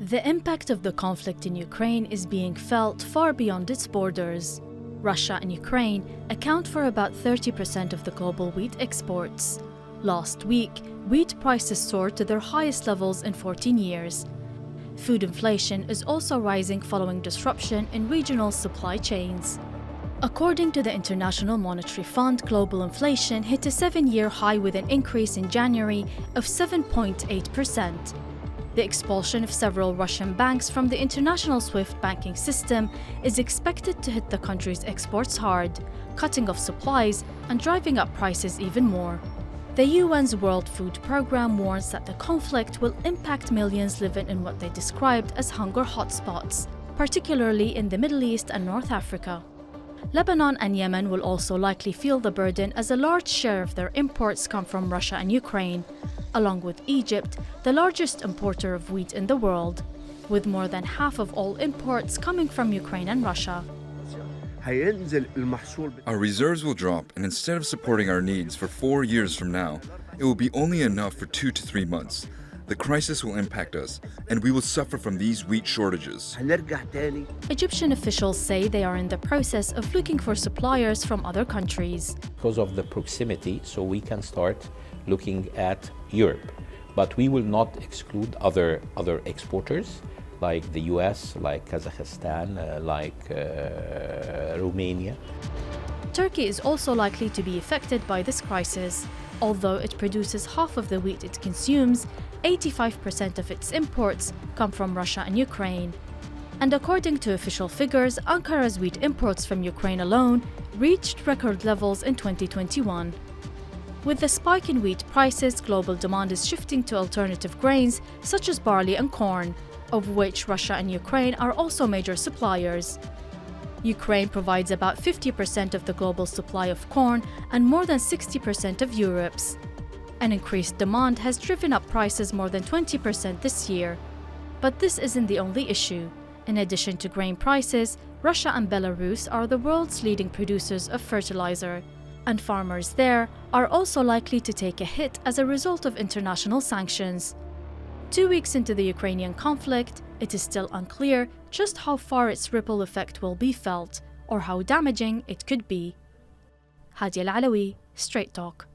The impact of the conflict in Ukraine is being felt far beyond its borders. Russia and Ukraine account for about 30% of the global wheat exports. Last week, wheat prices soared to their highest levels in 14 years. Food inflation is also rising following disruption in regional supply chains. According to the International Monetary Fund, global inflation hit a 7-year high with an increase in January of 7.8%. The expulsion of several Russian banks from the international SWIFT banking system is expected to hit the country's exports hard, cutting off supplies and driving up prices even more. The UN's World Food Programme warns that the conflict will impact millions living in what they described as hunger hotspots, particularly in the Middle East and North Africa. Lebanon and Yemen will also likely feel the burden as a large share of their imports come from Russia and Ukraine, along with Egypt, the largest importer of wheat in the world, with more than half of all imports coming from Ukraine and Russia. Our reserves will drop, and instead of supporting our needs for 4 years from now, it will be only enough for 2 to 3 months. The crisis will impact us, and we will suffer from these wheat shortages. Egyptian officials say they are in the process of looking for suppliers from other countries. Because of the proximity, so we can start looking at Europe. But we will not exclude other exporters, like the US, like Kazakhstan, like Romania. Turkey is also likely to be affected by this crisis. Although it produces half of the wheat it consumes, 85% of its imports come from Russia and Ukraine. And according to official figures, Ankara's wheat imports from Ukraine alone reached record levels in 2021. With the spike in wheat prices, global demand is shifting to alternative grains such as barley and corn, of which Russia and Ukraine are also major suppliers. Ukraine provides about 50% of the global supply of corn and more than 60% of Europe's. An increased demand has driven up prices more than 20% this year. But this isn't the only issue. In addition to grain prices, Russia and Belarus are the world's leading producers of fertilizer, and farmers there are also likely to take a hit as a result of international sanctions. 2 weeks into the Ukrainian conflict, it is still unclear just how far its ripple effect will be felt or how damaging it could be. Hadya Al Alawi, Straight Talk.